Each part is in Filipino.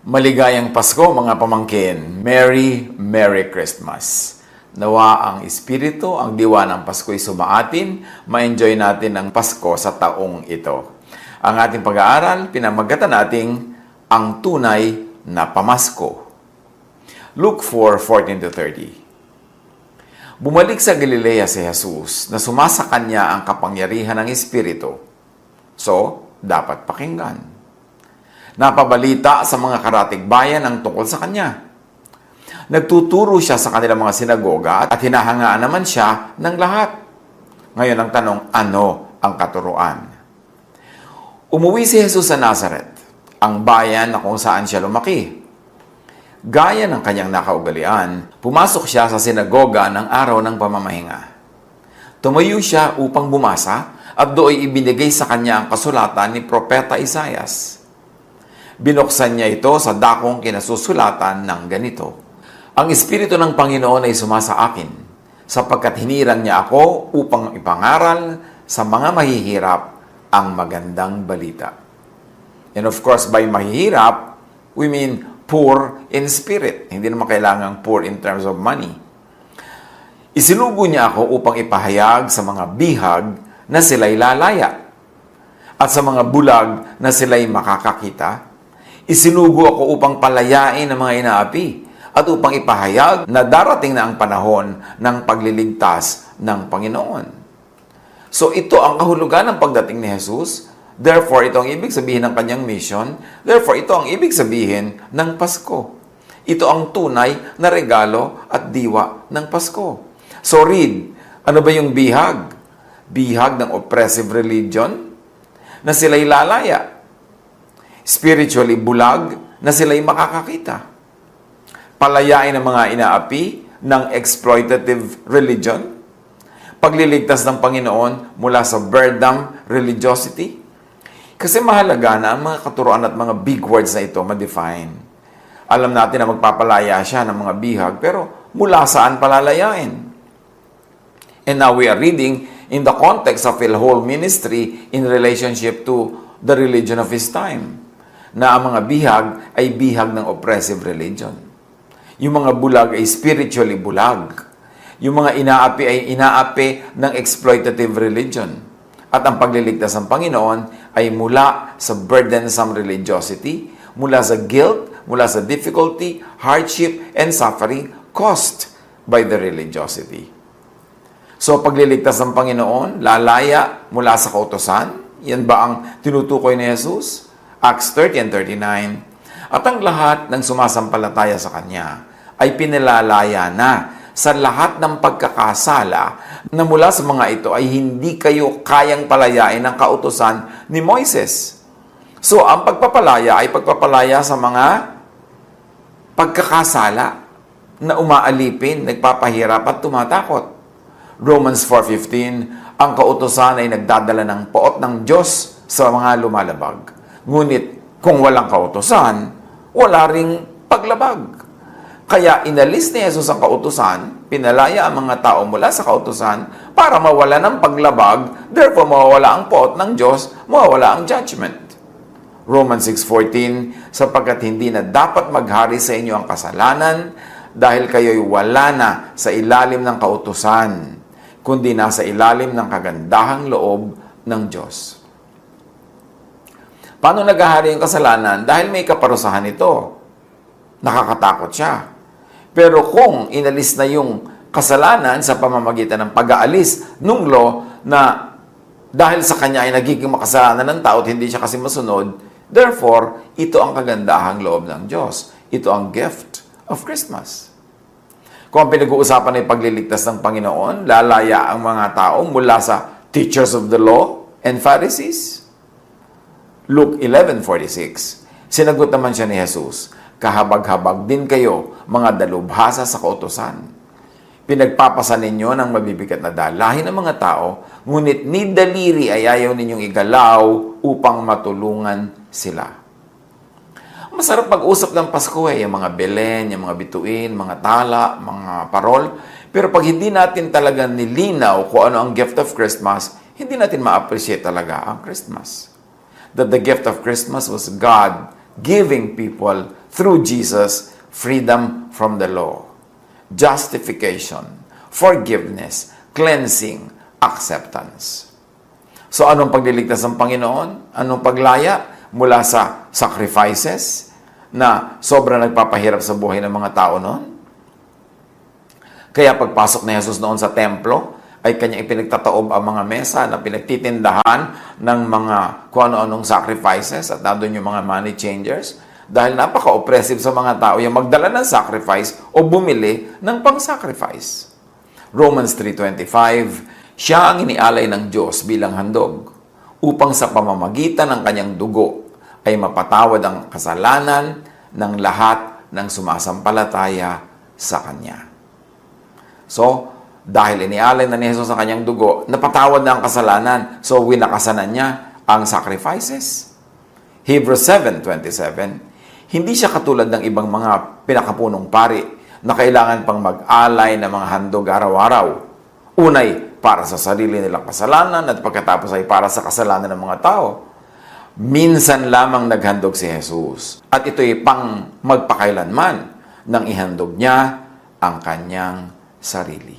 Maligayang Pasko mga pamangkin. Merry Christmas. Nawa ang Espiritu, ang diwa ng Pasko ay sumaatin. Ma-enjoy natin ang Pasko sa taong ito. Ang ating pag-aaral, pinamagatan nating ang tunay na pamasko. Luke 4:14-30. Bumalik sa Galilea si Jesus na sumasa kanya ang kapangyarihan ng Espiritu. So, dapat pakinggan. Napabalita sa mga karatig bayan ang tungkol sa kanya. Nagtuturo siya sa kanilang mga sinagoga at hinahangaan naman siya ng lahat. Ngayon ang tanong, ano ang katuruan? Umuwi si Jesus sa Nazareth, ang bayan na kung saan siya lumaki. Gaya ng kanyang nakaugalian, pumasok siya sa sinagoga ng araw ng pamamahinga. Tumayo siya upang bumasa at do'y ibinigay sa kanya ang kasulatan ni Propeta Isaias. Binuksan niya ito sa dakong kinasusulatan ng ganito. Ang Espiritu ng Panginoon ay sumasa akin, sapagkat hinirang niya ako upang ipangaral sa mga mahihirap ang magandang balita. And of course, by mahihirap, we mean poor in spirit. Hindi naman kailangang poor in terms of money. Isinugo niya ako upang ipahayag sa mga bihag na sila'y lalaya at sa mga bulag na sila'y makakakita. Isinugo ako upang palayain ang mga inaapi at upang ipahayag na darating na ang panahon ng pagliligtas ng Panginoon. So ito ang kahulugan ng pagdating ni Jesus. Therefore, ito ang ibig sabihin ng kanyang mission. Therefore, ito ang ibig sabihin ng Pasko. Ito ang tunay na regalo at diwa ng Pasko. So read, ano ba yung bihag? Bihag ng oppressive religion na sila'y lalaya. Spiritually bulag na sila'y makakakita. Palayain ang mga inaapi ng exploitative religion. Pagliligtas ng Panginoon mula sa beardam religiosity. Kasi mahalaga na ang mga katuruan at mga big words na ito ma-define. Alam natin na magpapalaya siya ng mga bihag, pero mula saan palalayain? And now we are reading in the context of a whole ministry in relationship to the religion of his time. Na ang mga bihag ay bihag ng oppressive religion. Yung mga bulag ay spiritually bulag. Yung mga inaapi ay inaapi ng exploitative religion. At ang pagliligtas ng Panginoon ay mula sa burdensome religiosity, mula sa guilt, mula sa difficulty, hardship, and suffering caused by the religiosity. So pagliligtas ng Panginoon, lalaya mula sa kautusan, yan ba ang tinutukoy ni Jesus? Acts 30 and 39, at ang lahat ng sumasampalataya sa Kanya ay pinilalaya na sa lahat ng pagkakasala na mula sa mga ito ay hindi kayo kayang palayain ng kautusan ni Moises. So, ang pagpapalaya ay pagpapalaya sa mga pagkakasala na umaalipin, nagpapahirap at tumatakot. Romans 4:15, ang kautusan ay nagdadala ng poot ng Diyos sa mga lumalabag. Ngunit kung walang kautusan, wala ring paglabag. Kaya inalis ni Jesus ang kautusan, pinalaya ang mga tao mula sa kautusan para mawala ng paglabag, therefore mawawala ang poot ng Diyos, mawawala ang judgment. Romans 6:14, sapagkat hindi na dapat maghari sa inyo ang kasalanan dahil kayo'y wala na sa ilalim ng kautusan, kundi nasa ilalim ng kagandahang loob ng Diyos. Paano naghahari yung kasalanan? Dahil may kaparusahan ito. Nakakatakot siya. Pero kung inalis na yung kasalanan sa pamamagitan ng pag-aalis nung law na dahil sa kanya ay nagiging makasalanan ng tao at hindi siya kasi masunod, therefore, ito ang kagandahang loob ng Diyos. Ito ang gift of Christmas. Kung ang pinag-uusapan ay pagliligtas ng Panginoon, lalaya ang mga tao mula sa teachers of the law and Pharisees. Luke 11:46, sinagot naman siya ni Jesus, kahabag-habag din kayo, mga dalubhasa sa kautusan. Pinagpapasa ninyo ng mabibigat na dalahin ng mga tao, ngunit ni daliri ay ayaw ninyong igalaw upang matulungan sila. Masarap pag-usap ng Pasko yung mga Belen, yung mga bituin, mga tala, mga parol. Pero pag hindi natin talaga nilinaw kung ano ang gift of Christmas, hindi natin ma-appreciate talaga ang Christmas. That the gift of Christmas was God giving people through Jesus, freedom from the law, justification, forgiveness, cleansing, acceptance. So anong pagliligtas ng Panginoon? Anong paglaya mula sa sacrifices na sobrang nagpapahirap sa buhay ng mga tao noon? Kaya pagpasok ni Jesus noon sa templo, ay kanyang ipinagtataob ang mga mesa na pinagtitindahan ng mga kung ano-anong sacrifices at nandun yung mga money changers dahil napaka-oppressive sa mga tao yung magdala ng sacrifice o bumili ng pang-sacrifice. Romans 3:25, siya ang inialay ng Diyos bilang handog upang sa pamamagitan ng kanyang dugo ay mapatawad ang kasalanan ng lahat ng sumasampalataya sa Kanya. So, dahil inialay na ni Jesus ang kanyang dugo, napatawad na ang kasalanan. So, winakasanan niya ang sacrifices. Hebrews 7:27, hindi siya katulad ng ibang mga pinakapunong pari na kailangan pang mag-alay ng mga handog araw-araw. Unay, para sa sarili nilang kasalanan at pagkatapos ay para sa kasalanan ng mga tao. Minsan lamang naghandog si Jesus. At ito'y pang magpakailanman nang ihandog niya ang kanyang sarili.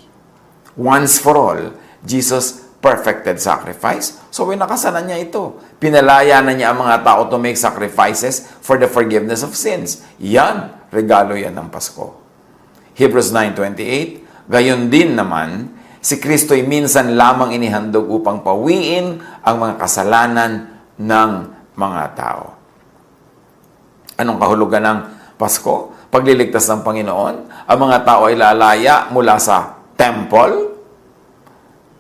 Once for all, Jesus perfected sacrifice. So, winakasanan niya ito. Pinalaya na niya ang mga tao to make sacrifices for the forgiveness of sins. Yan, regalo yan ng Pasko. Hebrews 9:28, gayon din naman, si Kristo'y minsan lamang inihandog upang pawiin ang mga kasalanan ng mga tao. Anong kahulugan ng Pasko? Pagliligtas ng Panginoon, ang mga tao ay lalaya mula sa temple.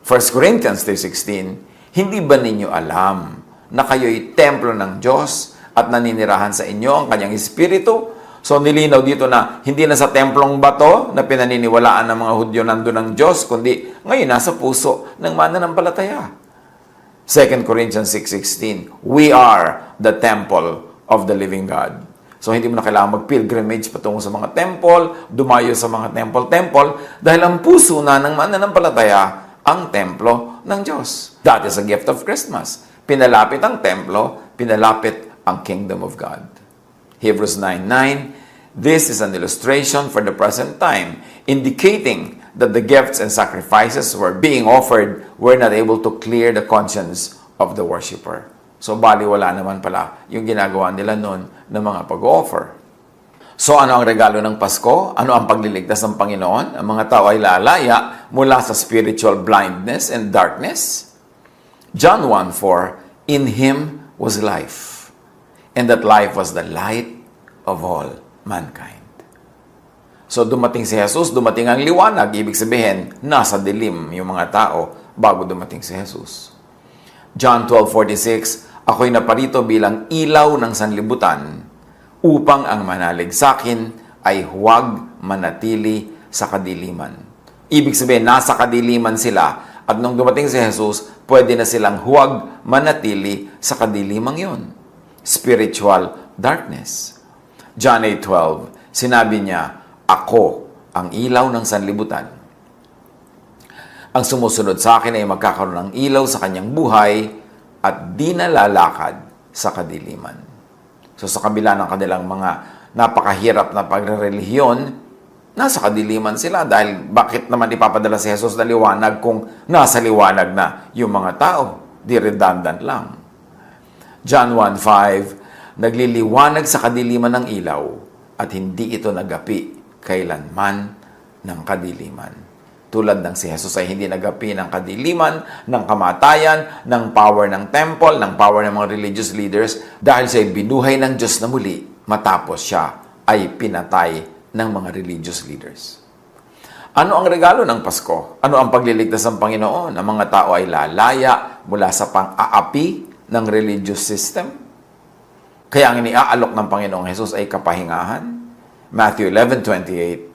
1 Corinthians 3:16, hindi ba ninyo alam na kayo'y templo ng Diyos at naninirahan sa inyo ang kanyang Espiritu? So nilinaw dito na hindi na sa templong bato na pinaniniwalaan ng mga Hudyo nandun ng Diyos, kundi ngayon nasa puso ng mananampalataya. 2 Corinthians 6:16, we are the temple of the living God. So, hindi mo na kailangan mag-pilgrimage patungo sa mga temple, dumayo sa mga temple, dahil ang puso na ng mananampalataya ang templo ng Diyos. That is a gift of Christmas. Pinalapit ang templo, pinalapit ang kingdom of God. Hebrews 9:9, this is an illustration for the present time, indicating that the gifts and sacrifices were being offered were not able to clear the conscience of the worshiper. So, baliwala naman pala yung ginagawa nila noon ng mga pag-offer. So, ano ang regalo ng Pasko? Ano ang pagliligtas ng Panginoon? Ang mga tao ay lalaya mula sa spiritual blindness and darkness. John 1:4, in Him was life, and that life was the light of all mankind. So, dumating si Jesus, dumating ang liwanag. Ibig sabihin, nasa dilim yung mga tao bago dumating si Jesus. John 12:46, ako'y naparito bilang ilaw ng sanlibutan upang ang manalig sa akin ay huwag manatili sa kadiliman. Ibig sabihin, nasa kadiliman sila at nung dumating si Jesus, pwede na silang huwag manatili sa kadilimang yon. Spiritual darkness. John 8:12, sinabi niya, ako ang ilaw ng sanlibutan. Ang sumusunod sa akin ay magkakaroon ng ilaw sa kanyang buhay at di na lalakad sa kadiliman. So sa kabila ng kanilang mga napakahirap na pagrelihiyon, nasa kadiliman sila dahil bakit naman ipapadala si Jesus na liwanag kung nasa liwanag na yung mga tao? Di redundant lang. John 1:5, nagliliwanag sa kadiliman ng ilaw at hindi ito nagapi kailanman ng kadiliman. Tulad ng si Jesus ay hindi nagapi ng kadiliman, ng kamatayan, ng power ng temple, ng power ng mga religious leaders dahil siya ay binuhay ng Diyos na muli matapos siya ay pinatay ng mga religious leaders. Ano ang regalo ng Pasko? Ano ang pagliligtas ng Panginoon? Ang mga tao ay lalaya mula sa pang-aapi ng religious system. Kaya ang iniaalok ng Panginoong Jesus ay kapahingahan. Matthew 11:28,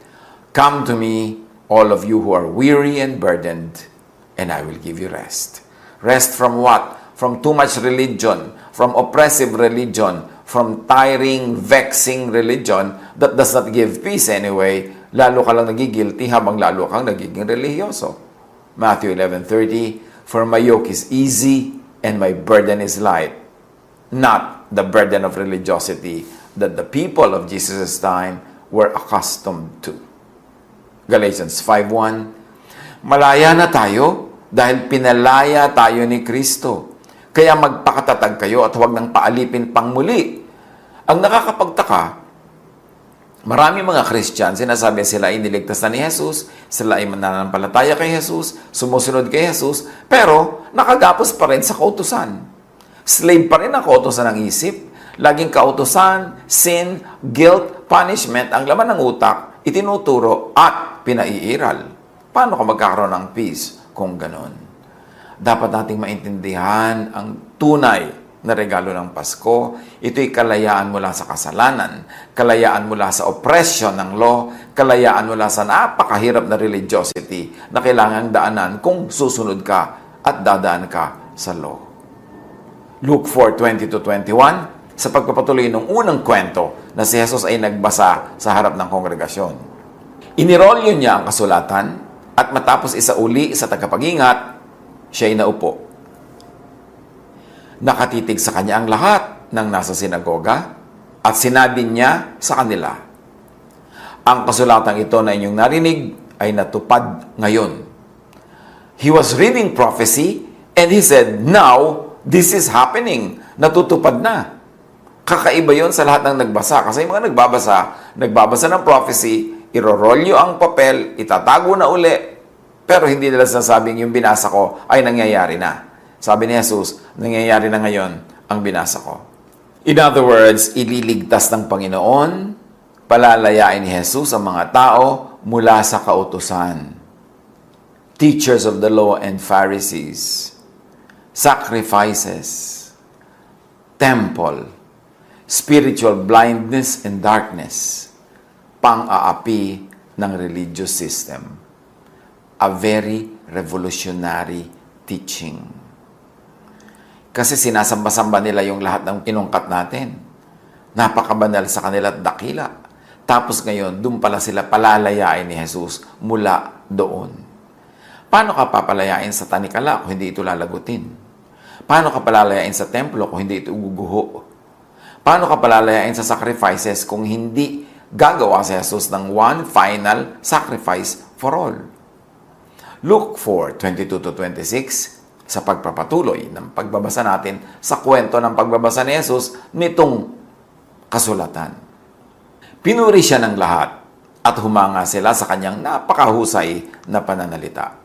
come to me, all of you who are weary and burdened, and I will give you rest. Rest from what? From too much religion, from oppressive religion, from tiring, vexing religion that does not give peace anyway. Lalo ka lang nagigilty habang lalo kang nagiging religyoso. Matthew 11:30, for my yoke is easy and my burden is light. Not the burden of religiosity, that the people of Jesus' time were accustomed to. Galatians 5:1, malaya na tayo dahil pinalaya tayo ni Kristo. Kaya magpakatatag kayo at huwag nang paalipin pang muli. Ang nakakapagtaka, marami mga Christian, sinasabi sila ay niligtas na ni Jesus, sila ay mananampalataya kay Jesus, sumusunod kay Jesus, pero nakagapos pa rin sa kautusan. Slave pa rin ang kautusan ng isip. Laging kautusan, sin, guilt, punishment, ang laman ng utak, itinuturo at pinaiiral. Paano ka magkakaroon ng peace kung ganon? Dapat nating maintindihan ang tunay na regalo ng Pasko. Ito'y kalayaan mula sa kasalanan, kalayaan mula sa oppression ng law, kalayaan mula sa napakahirap na religiosity na kailangang daanan kung susunod ka at dadaan ka sa law. Luke 4:20-21, sa pagpapatuloy ng unang kwento na si Jesus ay nagbasa sa harap ng kongregasyon. Inirolyo niya ang kasulatan at matapos isauli sa tagapag-ingat, siya ay naupo. Nakatitig sa kanya ang lahat ng nasa sinagoga at sinabi niya sa kanila, ang kasulatang ito na inyong narinig ay natupad ngayon. He was reading prophecy and he said, now, this is happening. Natutupad na. Kakaiba yon sa lahat ng nagbasa. Kasi yung mga nagbabasa ng prophecy, irorolyo ang papel, itatago na uli, pero hindi nila sinasabing yung binasa ko ay nangyayari na. Sabi ni Jesus, nangyayari na ngayon ang binasa ko. In other words, ililigtas ng Panginoon, palalayain ni Jesus ang mga tao mula sa kautusan. Teachers of the law and Pharisees, sacrifices, temple, spiritual blindness and darkness, pang-aapi ng religious system. A very revolutionary teaching. Kasi sinasamba-samba nila yung lahat ng inungkat natin. Napakabanal sa kanila at dakila. Tapos ngayon, doon pala sila palalayain ni Jesus mula doon. Paano ka papalayain sa tanikala kung hindi ito lalagutin? Paano ka palalayain sa templo kung hindi ito uguguho? Paano ka palalayain sa sacrifices kung hindi gagawa si Jesus ng one final sacrifice for all? Luke 4:22-26, sa pagpapatuloy ng pagbabasa natin sa kwento ng pagbabasa ni Jesus nitong kasulatan. Pinuri siya ng lahat at humanga sila sa kanyang napakahusay na pananalita.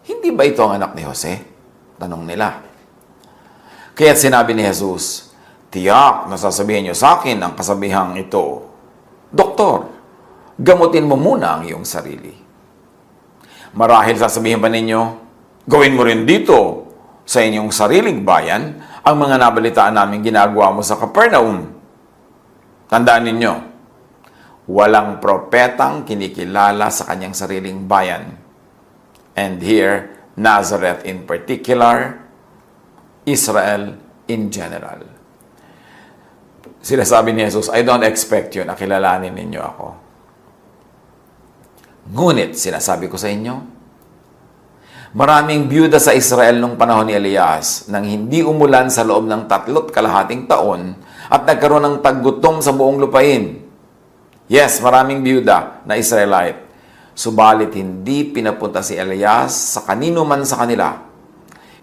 Hindi ba ito ang anak ni Jose? Tanong nila. Kaya't sinabi ni Jesus, tiyak na sasabihin niyo sa akin ang kasabihang ito, Doktor, gamutin mo muna ang iyong sarili. Marahil sasabihin pa ninyo, gawin mo rin dito sa inyong sariling bayan ang mga nabalitaan namin ginagawa mo sa Capernaum. Tandaan ninyo, walang propetang kinikilala sa kanyang sariling bayan. And here, Nazareth in particular, Israel in general. Sila sabi ni Jesus, I don't expect you na kilalanin ninyo ako. Ngunit, sinasabi ko sa inyo, maraming byuda sa Israel nung panahon ni Elias nang hindi umulan sa loob ng 3 kalahating taon at nagkaroon ng taggutom sa buong lupain. Yes, maraming byuda na Israelite. Subalit hindi pinapunta si Elias sa kanino man sa kanila,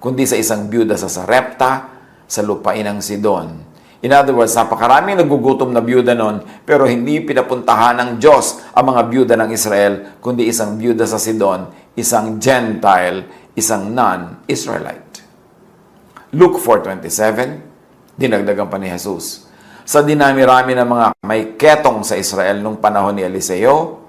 kundi sa isang byuda sa Sarepta, sa lupain ng Sidon. In other words, napakaraming nagugutom na byuda noon, pero hindi pinapuntahan ng Diyos ang mga byuda ng Israel, kundi isang byuda sa Sidon, isang Gentile, isang non-Israelite. Luke 4:27, dinagdagan pa ni Jesus. Sa dinami-rami ng mga may ketong sa Israel nung panahon ni Eliseo,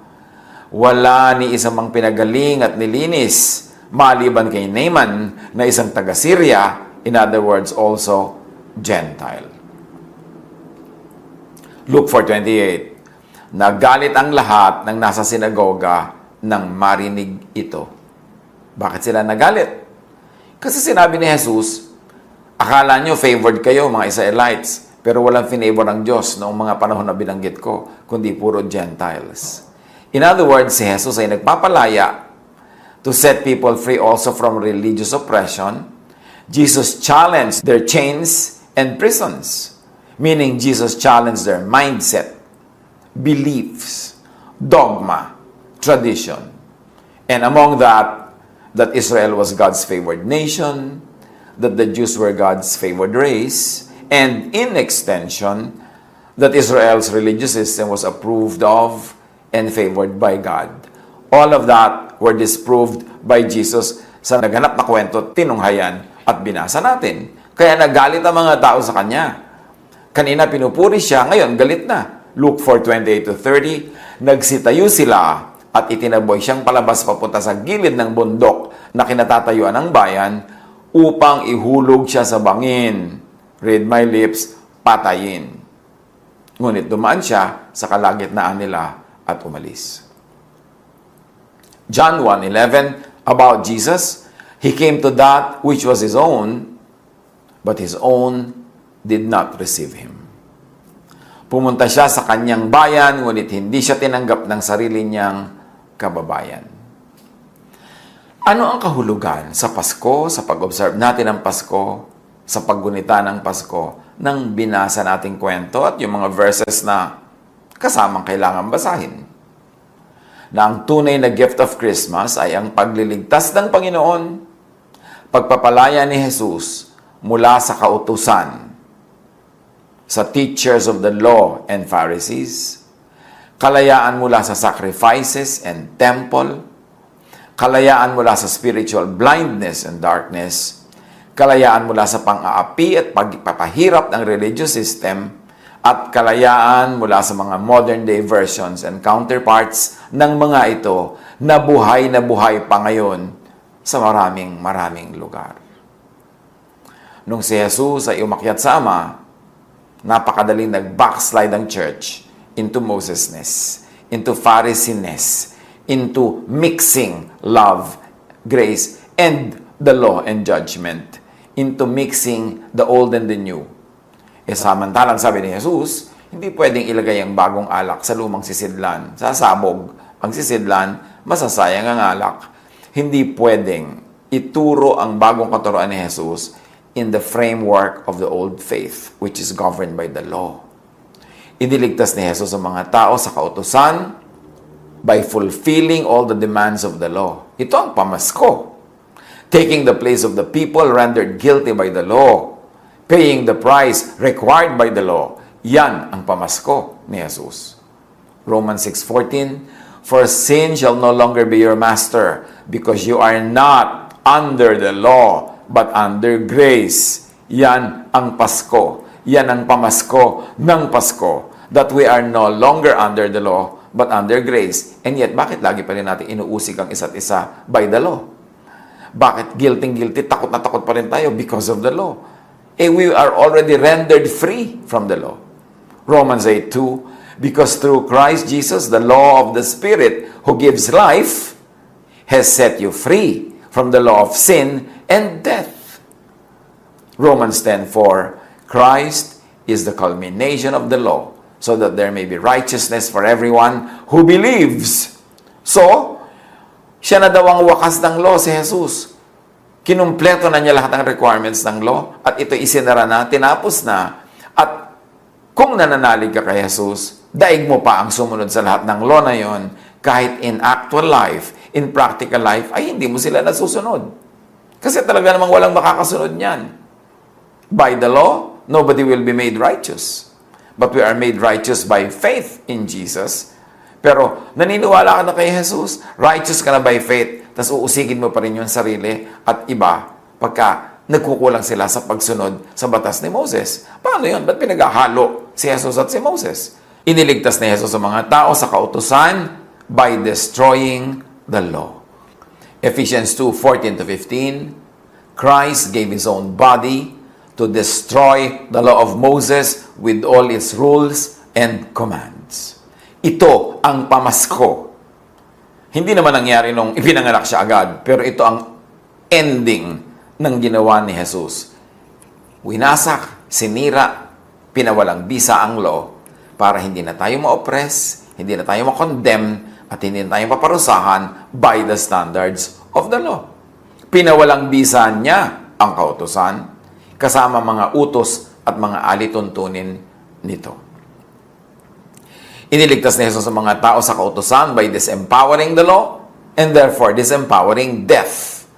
wala ni isang mang pinagaling at nilinis, maliban kay Naaman na isang taga-Syria, in other words, also Gentile. Luke 4:28, nagalit ang lahat ng nasa sinagoga nang marinig ito. Bakit sila nagalit? Kasi sinabi ni Jesus, akala nyo favored kayo mga Israelites, pero walang finavor ng Diyos noong mga panahon na binanggit ko, kundi puro Gentiles. In other words, si Jesus ay nagpapalaya to set people free also from religious oppression. Jesus challenged their chains and prisons. Meaning, Jesus challenged their mindset, beliefs, dogma, tradition. And among that Israel was God's favored nation, that the Jews were God's favored race, and in extension, that Israel's religious system was approved of and favored by God. All of that were disproved by Jesus sa naganap na kwento, tinunghayan at binasa natin. Kaya nagalit ang mga tao sa Kanya. Kanina pinupuri siya, ngayon galit na. Luke 4:28-30, nagsitayo sila at itinaboy siyang palabas papunta sa gilid ng bundok na kinatatayuan ng bayan upang ihulog siya sa bangin. Read my lips, patayin. Ngunit dumaan siya sa kalagitnaan nila at umalis. John 1:11, about Jesus, He came to that which was His own, but His own did not receive Him. Pumunta siya sa kanyang bayan, ngunit hindi siya tinanggap ng sarili niyang kababayan. Ano ang kahulugan sa Pasko, sa pag-observe natin ng Pasko, sa paggunita ng Pasko, nang binasa nating kwento at yung mga verses na kasamang kailangan basahin? Na ang tunay na gift of Christmas ay ang pagliligtas ng Panginoon, pagpapalaya ni Jesus mula sa kautusan, sa teachers of the law and Pharisees, kalayaan mula sa sacrifices and temple, kalayaan mula sa spiritual blindness and darkness, kalayaan mula sa pang-aapi at pagpapahirap ng religious system, at kalayaan mula sa mga modern-day versions and counterparts ng mga ito na buhay pa ngayon sa maraming lugar. Nung si Jesus ay umakyat sa Ama, napakadaling nag-backslide ang church into Mosesness, into Pharisiness, into mixing love, grace, and the law and judgment, into mixing the old and the new. Samantalang sabi ni Jesus, hindi pwedeng ilagay ang bagong alak sa lumang sisidlan. Sasabog ang sisidlan, masasayang ang alak. Hindi pwedeng ituro ang bagong katuroan ni Jesus in the framework of the old faith, which is governed by the law. Iniligtas ni Jesus ang mga tao sa kautusan by fulfilling all the demands of the law. Ito ang pamasko. Taking the place of the people rendered guilty by the law, paying the price required by the law. Yan ang pamasko ni Jesus. Romans 6:14, for sin shall no longer be your master, because you are not under the law, but under grace. Yan ang Pasko. Yan ang pamasko ng Pasko. That we are no longer under the law, but under grace. And yet, bakit lagi pa rin natin inuusig ang isa't isa by the law? Bakit guilty, takot na takot pa rin tayo? Because of the law. We are already rendered free from the law. Romans 8:2, because through Christ Jesus, the law of the Spirit who gives life has set you free from the law of sin and death. Romans 10:4, Christ is the culmination of the law, so that there may be righteousness for everyone who believes. So, siya na daw ang wakas ng law, si Jesus. Kinumpleto na niya lahat ng requirements ng law at ito isinara na, tinapos na. At kung nananalig ka kay Jesus, daig mo pa ang sumunod sa lahat ng law na yon, kahit in actual life, in practical life, ay hindi mo sila nasusunod. Kasi talaga namang walang makakasunod niyan. By the law, nobody will be made righteous. But we are made righteous by faith in Jesus. Pero naniniwala ka na kay Jesus, righteous ka na by faith, tapos uusigin mo pa rin yung sarili at iba pagka nagkukulang sila sa pagsunod sa batas ni Moses. Paano yun? Ba't pinaghahalo si Jesus at si Moses? Iniligtas ni Jesus ang mga tao sa kautusan by destroying the law. Ephesians 2:14-15, Christ gave His own body to destroy the law of Moses with all its rules and commands. Ito ang pamasko. Hindi naman nangyari nung ipinanganak siya agad, pero ito ang ending ng ginawa ni Jesus. Winasak, sinira, pinawalang bisa ang law para hindi na tayo ma-oppress, hindi na tayo ma-condemn, at hindi na tayo paparusahan by the standards of the law. Pinawalang bisa niya ang kautusan, kasama mga utos at mga alituntunin nito. Iniligtas ni Jesus sa mga tao sa kautusan by disempowering the law and therefore disempowering death.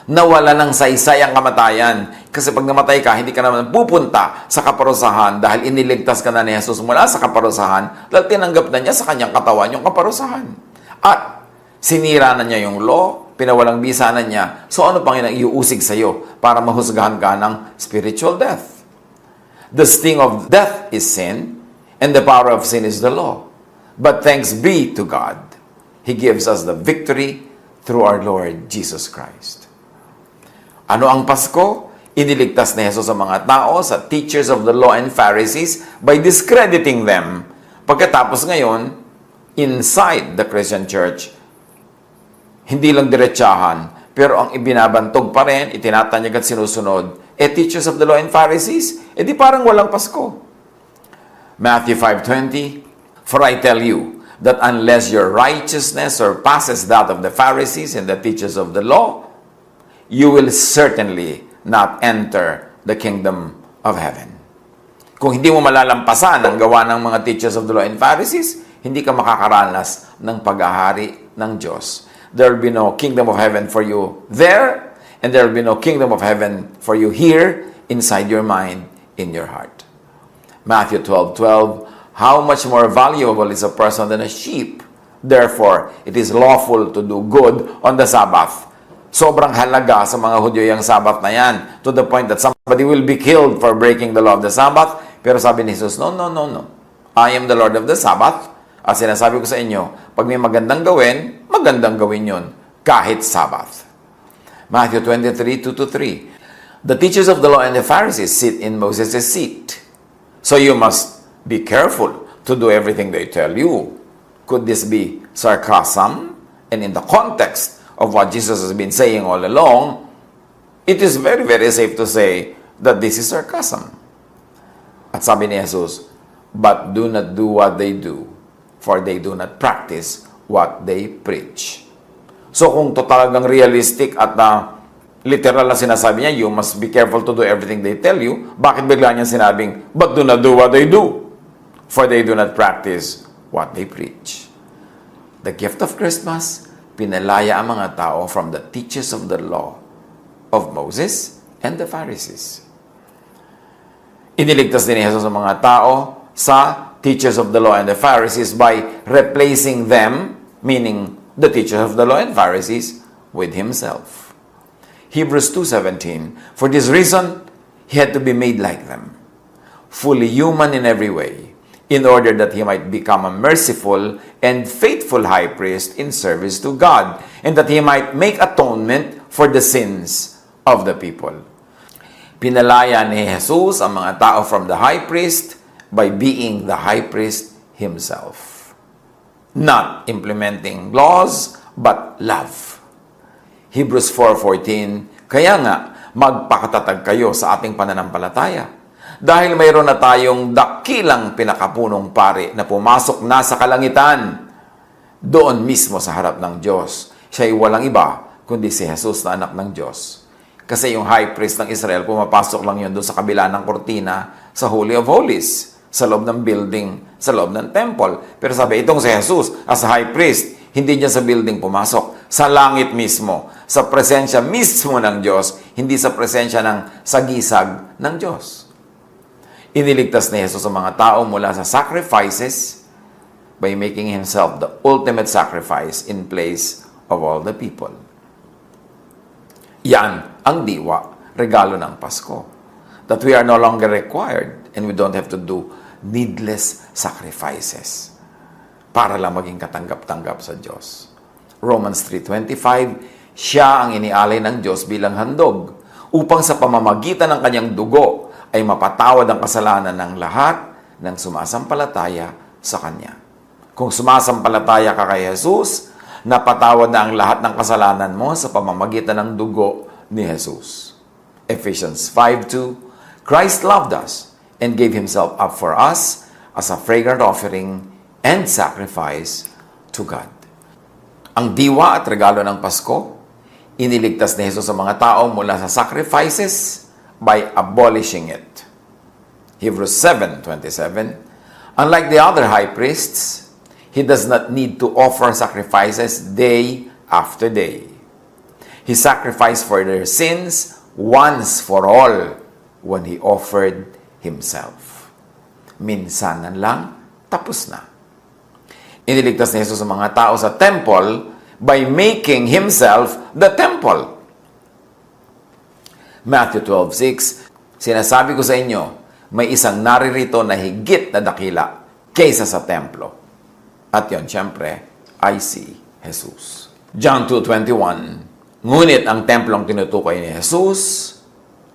Nawala ng saysay ang kamatayan. Kasi pag namatay ka, hindi ka naman pupunta sa kaparusahan dahil iniligtas ka na ni Jesus mula sa kaparusahan dahil tinanggap na niya sa kanyang katawan yung kaparusahan. At sinira na niya yung law, pinawalang bisa na niya. So ano pang iuusig sa iyo para mahusgahan ka ng spiritual death? The sting of death is sin, and the power of sin is the law. But thanks be to God, He gives us the victory through our Lord Jesus Christ. Ano ang Pasko? Iniligtas ni Jesus sa mga tao, sa teachers of the law and Pharisees, by discrediting them. Pagkatapos ngayon, inside the Christian Church, hindi lang diretsahan, pero ang ibinabantog pa rin, itinatanyag at sinusunod, teachers of the law and Pharisees, di parang walang Pasko. Matthew 5:20, for I tell you, that unless your righteousness surpasses that of the Pharisees and the teachers of the law, you will certainly not enter the kingdom of heaven. Kung hindi mo malalampasan ang gawa ng mga teachers of the law and Pharisees, hindi ka makakaranas ng pag-ahari ng Diyos. There will be no kingdom of heaven for you there, and there will be no kingdom of heaven for you here, inside your mind, in your heart. Matthew 12:12, how much more valuable is a person than a sheep? Therefore, it is lawful to do good on the Sabbath. Sobrang halaga sa mga Hudyo yung Sabbath na yan, to the point that somebody will be killed for breaking the law of the Sabbath. Pero sabi ni Jesus, no. I am the Lord of the Sabbath. At sinasabi ko sa inyo, pag may magandang gawin yun, kahit Sabbath. Matthew 23:2-3, the teachers of the law and the Pharisees sit in Moses' seat. So you must be careful to do everything they tell you. Could this be sarcasm? And in the context of what Jesus has been saying all along, it is very, very safe to say that this is sarcasm. At sabi ni Jesus, but do not do what they do, for they do not practice what they preach. So kung talagang realistic at literal na sinasabi niya, you must be careful to do everything they tell you, bakit bigla niya sinabing, but do not do what they do, for they do not practice what they preach. The gift of Christmas, pinalaya ang mga tao from the teachers of the law of Moses and the Pharisees. Iniligtas din ni Jesus ang mga tao sa teachers of the law and the Pharisees by replacing them, meaning the teachers of the law and Pharisees, with Himself. Hebrews 2:17, for this reason, He had to be made like them, fully human in every way, in order that He might become a merciful and faithful high priest in service to God, and that He might make atonement for the sins of the people. Pinalaya ni Jesus ang mga tao from the high priest by being the high priest Himself. Not implementing laws, but love. Hebrews 4:14, kaya nga, magpakatatag kayo sa ating pananampalataya. Dahil mayroon na tayong dakilang pinakapunong pari na pumasok na sa kalangitan, doon mismo sa harap ng Diyos. Siya ay walang iba, kundi si Jesus na anak ng Diyos. Kasi yung high priest ng Israel, pumapasok lang yun doon sa kabila ng kortina sa Holy of Holies, sa loob ng building, sa loob ng temple. Pero sabi, itong si Jesus, as high priest, hindi niya sa building pumasok, sa langit mismo, sa presensya mismo ng Diyos, hindi sa presensya ng sagisag ng Diyos. Iniligtas ni Jesus ang mga tao mula sa sacrifices by making Himself the ultimate sacrifice in place of all the people. Yan ang diwa, regalo ng Pasko. That we are no longer required and we don't have to do needless sacrifices para lang maging katanggap-tanggap sa Diyos. Romans 3:25, siya ang inialay ng Diyos bilang handog upang sa pamamagitan ng kanyang dugo ay mapatawad ang kasalanan ng lahat ng sumasampalataya sa Kanya. Kung sumasampalataya ka kay Jesus, napatawad na ang lahat ng kasalanan mo sa pamamagitan ng dugo ni Jesus. Ephesians 5:2, Christ loved us and gave Himself up for us as a fragrant offering and sacrifice to God. Ang diwa at regalo ng Pasko, iniligtas ni Jesus sa mga tao mula sa sacrifices by abolishing it. Hebrews 7:27. Unlike the other high priests, he does not need to offer sacrifices day after day. He sacrificed for their sins once for all when he offered himself. Minsanan lang, tapos na. Iniligtas ni Jesus ang mga tao sa temple by making himself the temple. Matthew 12:6, sinasabi ko sa inyo, may isang naririto na higit na dakila kaysa sa templo. At yon, siyempre, ay si Jesus. John 2:21, ngunit ang templong tinutukoy ni Jesus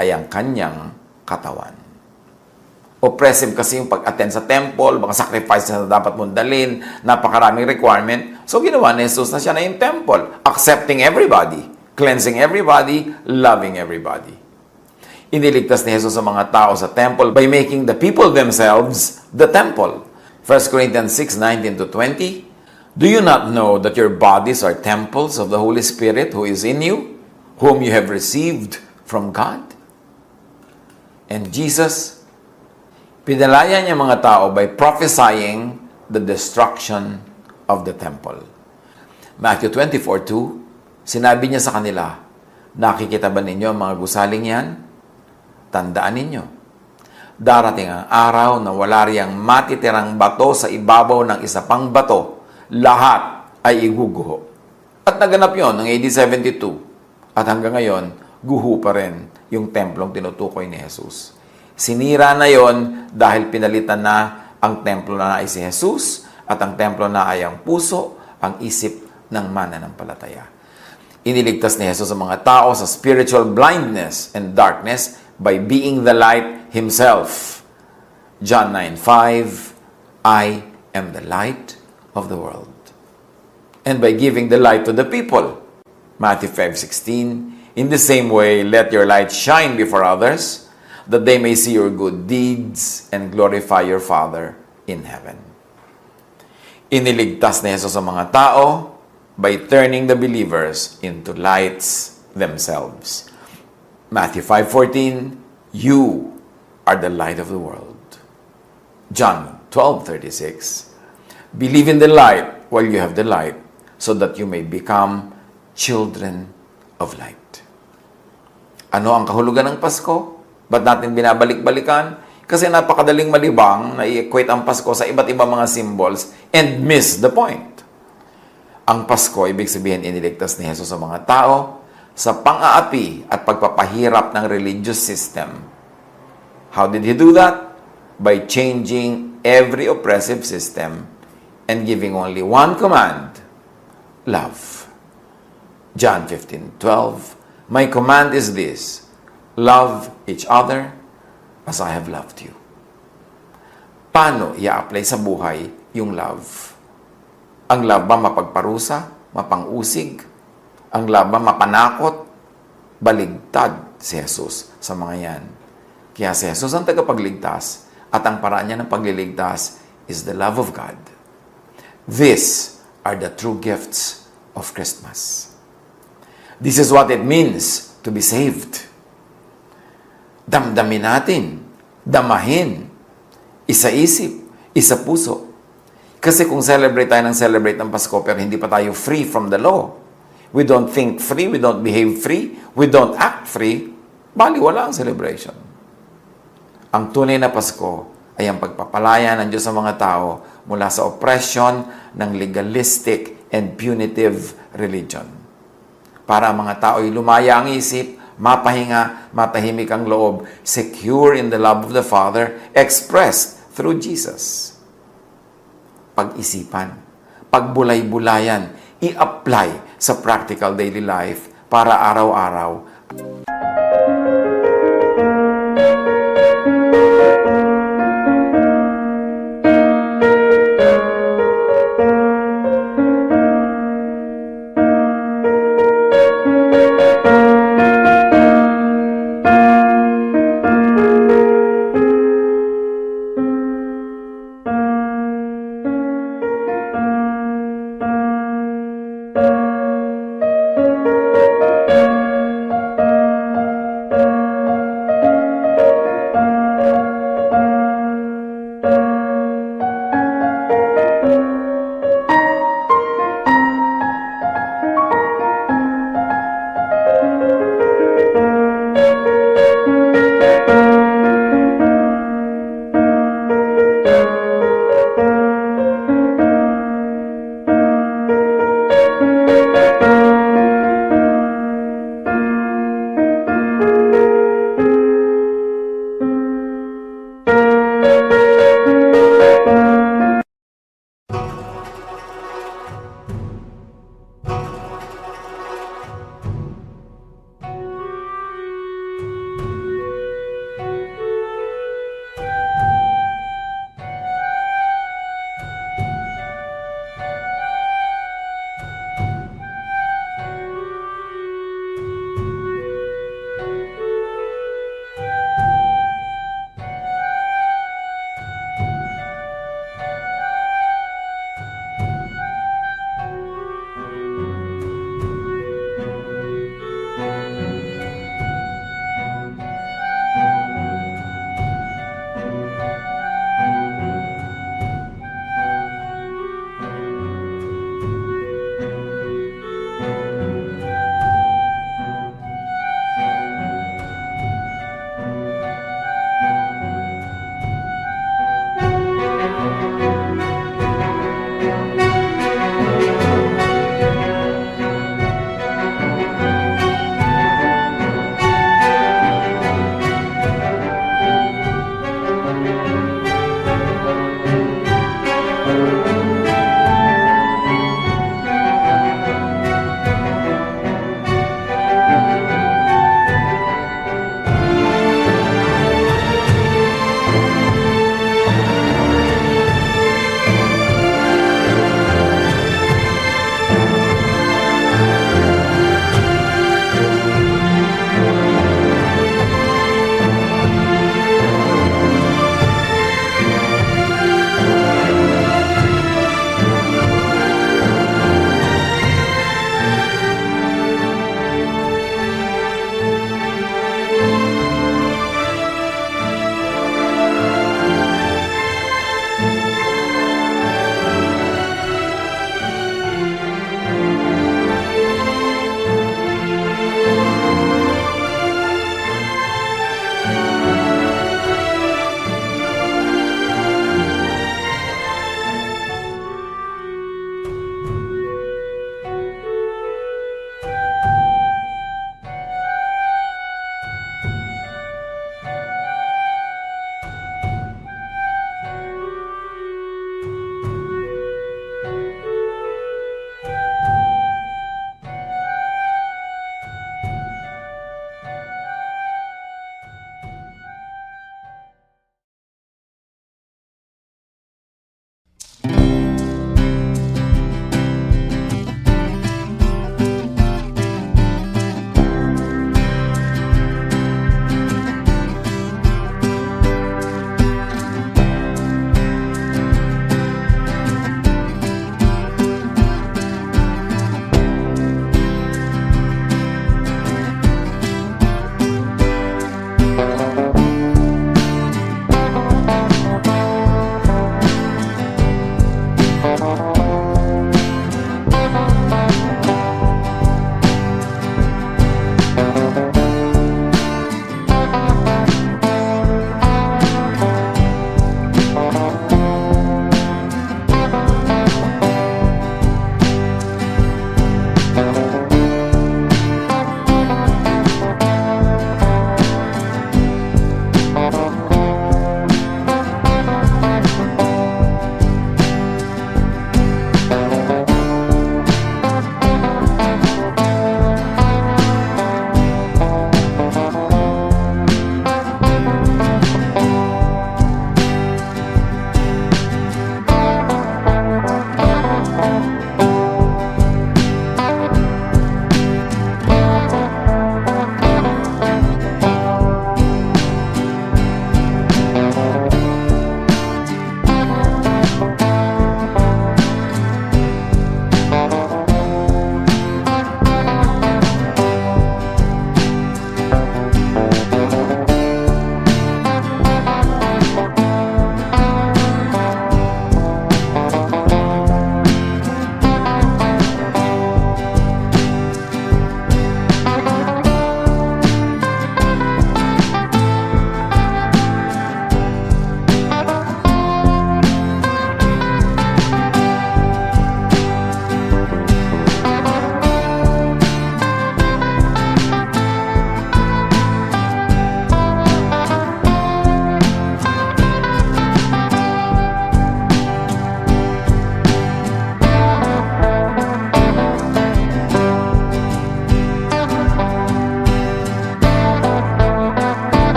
ay ang kanyang katawan. Oppressive kasi yung pag-attend sa temple, mga sacrifices na dapat mong dalhin, napakaraming requirement. So ginawa ni Jesus na siya na yung temple, accepting everybody, cleansing everybody, loving everybody. Iniligtas ni Jesus sa mga tao sa temple by making the people themselves the temple. 1 Corinthians 6:19-20, do you not know that your bodies are temples of the Holy Spirit who is in you, whom you have received from God? And Jesus, pinalaya niya mga tao by prophesying the destruction of the temple. Matthew 24:2, sinabi niya sa kanila, nakikita ba ninyo ang mga gusaling yan? Tandaan ninyo, darating ang araw na wala riyang matitirang bato sa ibabaw ng isa pang bato, lahat ay iguguho. At naganap yon ng AD 72. At hanggang ngayon, guho pa rin yung templong tinutukoy ni Jesus. Sinira na yon dahil pinalitan na ang templo na ay si Jesus at ang templo na ay ang puso, ang isip ng mananampalataya. Iniligtas ni Jesus ang mga tao sa spiritual blindness and darkness by being the light himself. John 9:5, I am the light of the world. And by giving the light to the people. Matthew 5:16, in the same way, let your light shine before others, that they may see your good deeds and glorify your Father in heaven. Iniligtas ni Jesus ang mga tao by turning the believers into lights themselves. Matthew 5:14, you are the light of the world. John 12:36, believe in the light while you have the light, so that you may become children of light. Ano ang kahulugan ng Pasko? Ba't natin binabalik-balikan? Kasi napakadaling malibang na i-equate ang Pasko sa iba't ibang mga symbols and miss the point. Ang Pasko, ibig sabihin, iniligtas ni Jesus sa mga tao sa pang-aapi at pagpapahirap ng religious system. How did he do that? By changing every oppressive system and giving only one command, love. John 15:12, my command is this, love each other as I have loved you. Paano i-apply sa buhay yung love? Ang love ba mapagparusa, mapangusig? Ang love ba mapanakot? Baligtad si Jesus sa mga yan. Kaya si Jesus ang tagapagligtas at ang paraan niya ng pagliligtas is the love of God. These are the true gifts of Christmas. This is what it means to be saved. Damdamin natin, damahin, isa-isip, isa-puso. Kasi kung celebrate tayo ng Pasko pero hindi pa tayo free from the law, we don't think free, we don't behave free, we don't act free, baliwala ang celebration. Ang tunay na Pasko ay ang pagpapalaya ng Diyos sa mga tao mula sa oppression ng legalistic and punitive religion. Para ang mga tao ay lumaya ang isip, mapahinga, matahimik ang loob, secure in the love of the Father, expressed through Jesus. Pag-isipan, pagbulay-bulayan, i-apply sa practical daily life para araw-araw Thank